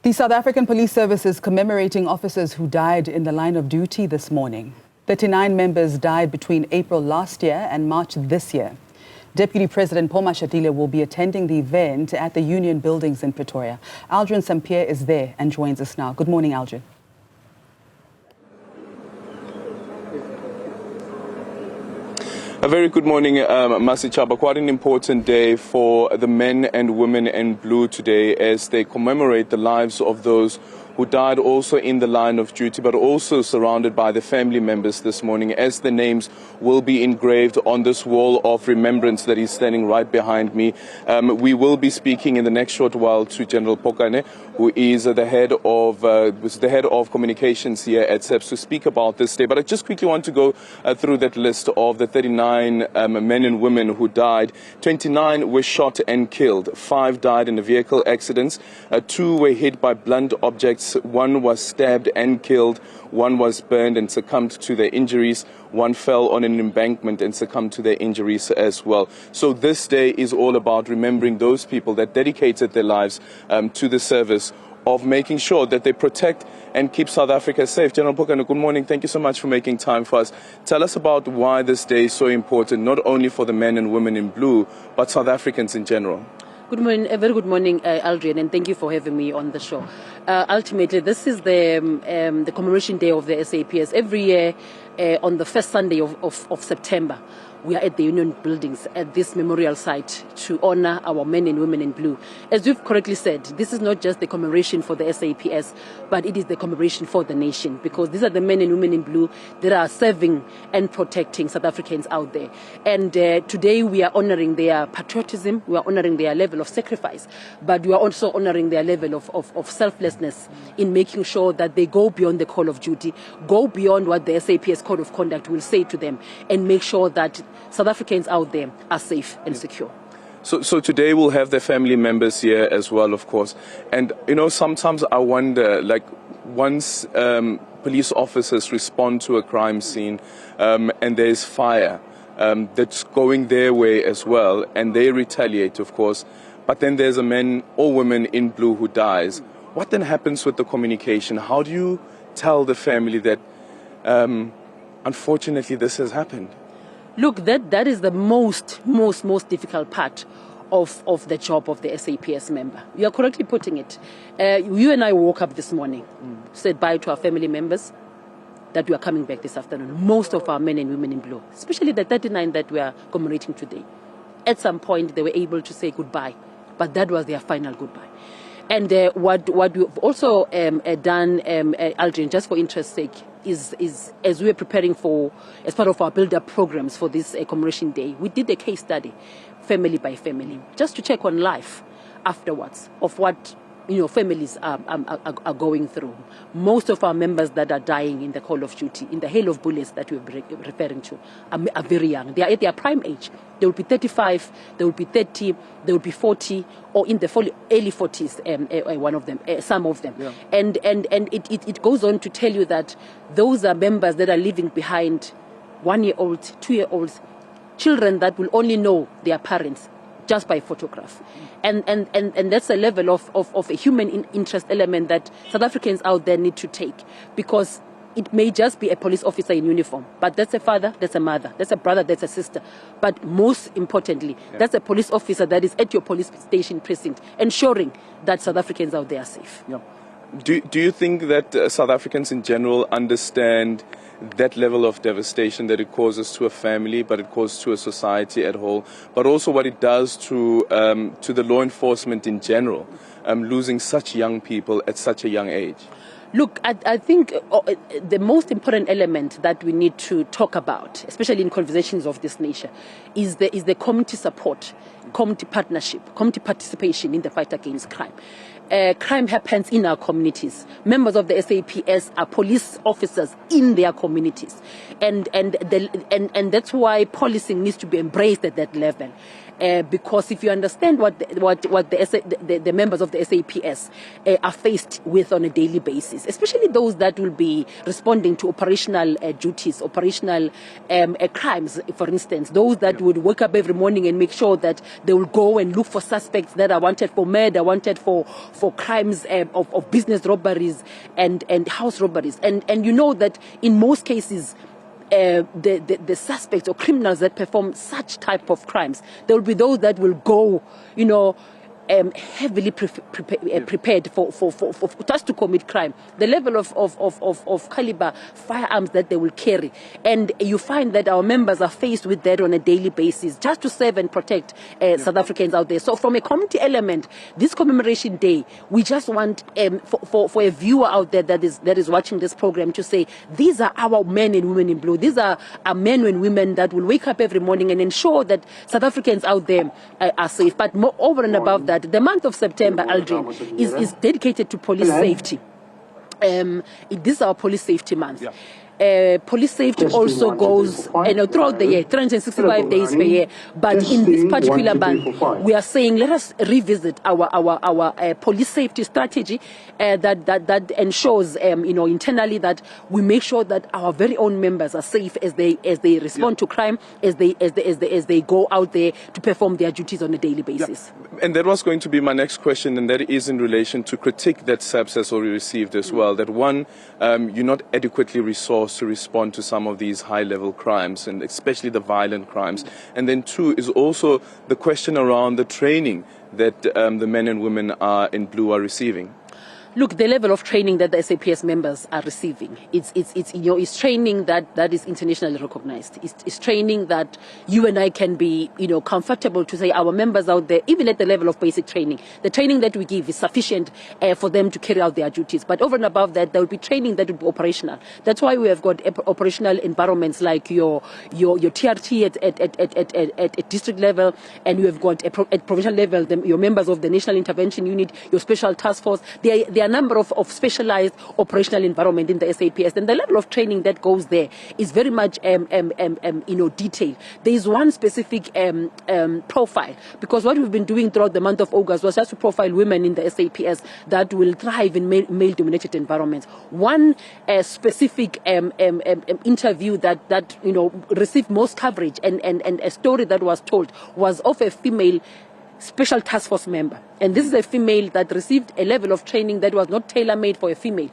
The South African Police Service is commemorating officers who died in the line of duty this morning. 39 members died between April last year and March this year. Deputy President Paul Mashatile will be attending the event at the Union Buildings in Pretoria. Aldrin Sampear is there and joins us now. Good morning, Aldrin. A very good morning, Masichaba. Quite an important day for the men and women in blue today as they commemorate the lives of those who died also in the line of duty, but also surrounded by the family members this morning, as the names will be engraved on this wall of remembrance that is standing right behind me. We will be speaking in the next short while to General Pokane, who is the head of communications here at SAPS, to speak about this day. But I just quickly want to go through that list of the 39 men and women who died. 29 were shot and killed. 5 died in a vehicle accidents. 2 were hit by blunt objects. 1 was stabbed and killed. 1 was burned and succumbed to their injuries. 1 fell on an embankment and succumbed to their injuries as well. So this day is all about remembering those people that dedicated their lives to the service of making sure that they protect and keep South Africa safe. General Pokane, good morning. Thank you so much for making time for us. Tell us about why this day is so important, not only for the men and women in blue, but South Africans in general. Good morning, a very good morning, Aldrin, and thank you for having me on the show. Ultimately, this is the commemoration day of the SAPS. Every year, on the first Sunday of September, we are at the Union Buildings at this memorial site to honor our men and women in blue. As you've correctly said, this is not just the commemoration for the SAPS, but it is the commemoration for the nation, because these are the men and women in blue that are serving and protecting South Africans out there. And today we are honoring their patriotism, we are honoring their level of sacrifice, but we are also honoring their level of selflessness in making sure that they go beyond the call of duty, go beyond what the SAPS Code of Conduct will say to them, and make sure that South Africans out there are safe and secure. So today we'll have their family members here as well, of course. And, you know, sometimes I wonder, like, once police officers respond to a crime scene and there's fire that's going their way as well, and they retaliate, of course, but then there's a man or woman in blue who dies. What then happens with the communication? How do you tell the family that, unfortunately, this has happened? Look, that is the most difficult part of the job of the SAPS member. You are correctly putting it. You and I woke up this morning, said bye to our family members, that we are coming back this afternoon. Most of our men and women in blue, especially the 39 that we are commemorating today, at some point they were able to say goodbye, but that was their final goodbye. And what we've also done, Aldrin, just for interest's sake, is as we were preparing for, as part of our build-up programs for this commemoration day, we did a case study, family by family, just to check on life afterwards of what families are going through. Most of our members that are dying in the call of duty, in the hail of bullets that we're referring to, are very young. They are at their prime age. They will be 35, they will be 30, they will be 40, or in the early 40s, one of them, some of them. Yeah. And it goes on to tell you that those are members that are leaving behind 1-year-olds, 2-year-olds, children that will only know their parents just by photograph. And that's a level of a human interest element that South Africans out there need to take, because it may just be a police officer in uniform, but that's a father, that's a mother, that's a brother, that's a sister. But most importantly, that's a police officer that is at your police station precinct, ensuring that South Africans out there are safe. Yeah. Do you think that South Africans in general understand that level of devastation that it causes to a family, but it causes to a society at whole, but also what it does to the law enforcement in general, losing such young people at such a young age? Look, I think the most important element that we need to talk about, especially in conversations of this nature, is the community support, community partnership, community participation in the fight against crime. Crime happens in our communities. Members of the SAPS are police officers in their communities, and that's why policing needs to be embraced at that level. because if you understand what the members of the SAPS are faced with on a daily basis, especially those that will be responding to operational duties, operational crimes, for instance, those that would wake up every morning and make sure that they will go and look for suspects that are wanted for murder, wanted for crimes of business robberies and house robberies. And you know that in most cases, the suspects or criminals that perform such type of crimes, there will be those that will go, heavily prepared for just to commit crime. The level of caliber firearms that they will carry, and you find that our members are faced with that on a daily basis, just to serve and protect South Africans out there. So, from a community element, this commemoration day, we just want for a viewer out there that is watching this program to say, these are our men and women in blue. These are our men and women that will wake up every morning and ensure that South Africans out there are safe. But more over and above that, the month of September, Aldrin, is dedicated to police safety. This is our police safety month. Yeah. Police safety also goes throughout the year, 365 days per year. But in this particular month, we are saying let us revisit our police safety strategy that ensures internally that we make sure that our very own members are safe as they respond to crime, as they go out there to perform their duties on a daily basis. Yeah. And that was going to be my next question, and that is in relation to critique that SAPS has already received as well. That one, you're not adequately resourced to respond to some of these high-level crimes, and especially the violent crimes. And then two is also the question around the training that the men and women in blue are receiving. Look, the level of training that the SAPS members are receiving, it's training that is internationally recognized. It's training that you and I can be, comfortable to say our members out there, even at the level of basic training, the training that we give is sufficient for them to carry out their duties. But over and above that, there will be training that will be operational. That's why we have got operational environments like your TRT at district level, and you have got at provincial level your members of the National Intervention Unit, your Special Task Force. There are a number of specialized operational environment in the SAPS, and the level of training that goes there is very much detailed. There is one specific profile, because what we've been doing throughout the month of August was just to profile women in the SAPS that will thrive in male-dominated environments. One specific interview that received most coverage and a story that was told was of a female Special Task Force member. And this is a female that received a level of training that was not tailor-made for a female.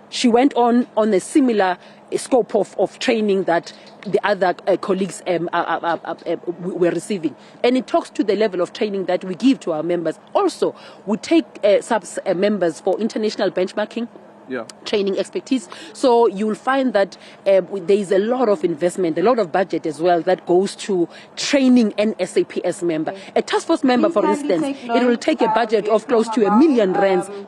She went on a similar scope of training that the other colleagues were receiving. And it talks to the level of training that we give to our members. Also, we take SAPS members for international benchmarking. Yeah. Training expertise. So you'll find that there is a lot of investment, a lot of budget as well that goes to training an SAPS member. A task force member, for instance, it will take a budget of close to R1 million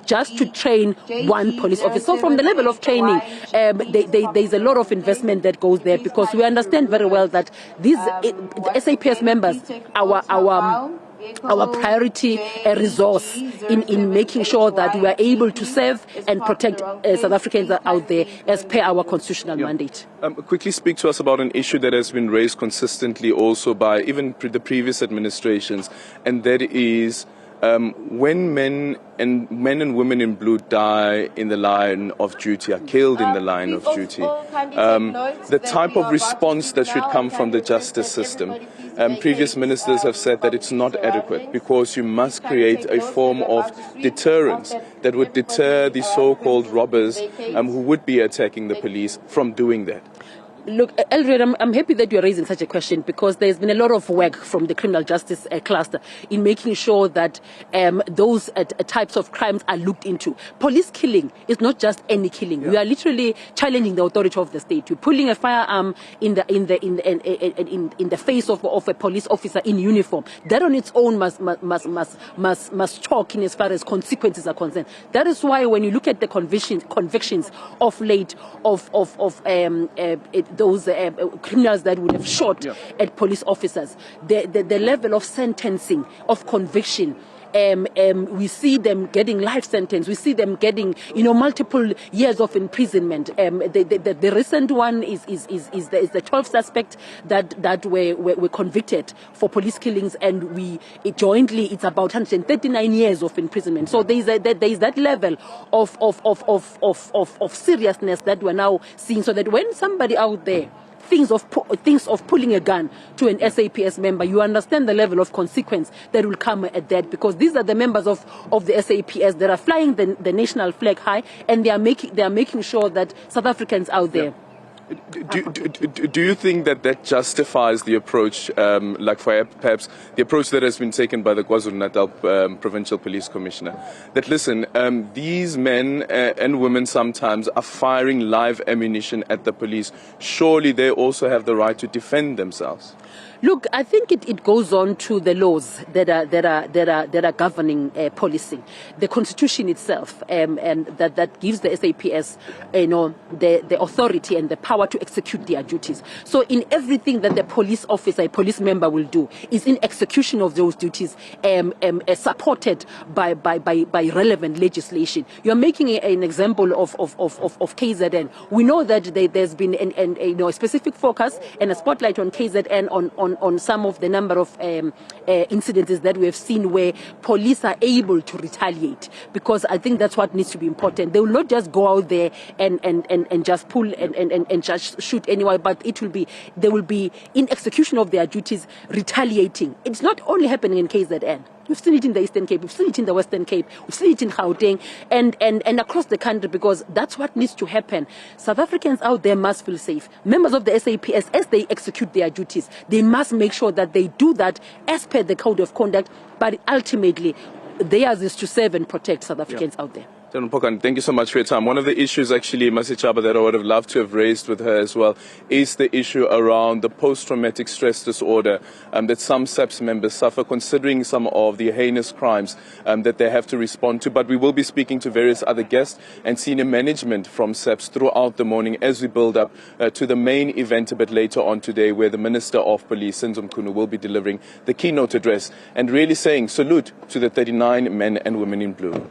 just to train one police officer. So from the level of training, there is a lot of investment that goes there, because we understand very well that these the SAPS members, our priority resource in making sure that we are able to serve and protect South Africans out there as per our constitutional mandate. Quickly speak to us about an issue that has been raised consistently also by even the previous administrations, and that is when men and women in blue die in the line of duty, are killed in the line of duty, the type of response that should come from the justice system. Previous ministers have said that it's not adequate, because you must create a form of deterrence that would deter the so-called robbers who would be attacking the police from doing that. Look, Aldrin, I'm happy that you're raising such a question, because there's been a lot of work from the criminal justice cluster in making sure that those types of crimes are looked into. Police killing is not just any killing. Yeah. We are literally challenging the authority of the state. You're pulling a firearm in the face of a police officer in uniform. That on its own must talk in as far as consequences are concerned. That is why when you look at the convictions of late of those criminals that would have shot at police officers, the level of sentencing, of conviction, We see them getting life sentence. We see them getting, multiple years of imprisonment. The recent one is the 12 suspects that were convicted for police killings, and jointly it's about 139 years of imprisonment. So there is that level of seriousness that we're now seeing, so that when somebody out there thinks of pulling a gun to an SAPS member, you understand the level of consequence that will come at that, because these are the members of the SAPS that are flying the national flag high, and they are making sure that South Africans out there. Do you think that justifies the approach, like perhaps the approach that has been taken by the KwaZulu-Natal Provincial Police Commissioner? That listen, these men and women sometimes are firing live ammunition at the police. Surely they also have the right to defend themselves. Look, I think it goes on to the laws that are governing policing, the Constitution itself, and that gives the SAPS, the authority and the power to execute their duties. So in everything that the police officer, a police member will do, is in execution of those duties, supported by relevant legislation. You're making an example of KZN. We know that there's been a specific focus and a spotlight on KZN on some of the number of incidents that we have seen where police are able to retaliate, because I think that's what needs to be important. They will not just go out there and just pull and just shoot anyone, but they will be in execution of their duties retaliating. It's not only happening in KZN. We've seen it in the Eastern Cape, we've seen it in the Western Cape, we've seen it in Gauteng and across the country, because that's what needs to happen. South Africans out there must feel safe. Members of the SAPS, as they execute their duties, they must make sure that they do that as per the code of conduct, but ultimately theirs is to serve and protect South Africans out there. General Pokan, thank you so much for your time. One of the issues, actually, Mashatile, that I would have loved to have raised with her as well, is the issue around the post-traumatic stress disorder that some SAPS members suffer, considering some of the heinous crimes that they have to respond to. But we will be speaking to various other guests and senior management from SAPS throughout the morning as we build up to the main event a bit later on today, where the Minister of Police, Senzo Mkhunu, will be delivering the keynote address and really saying salute to the 39 men and women in blue.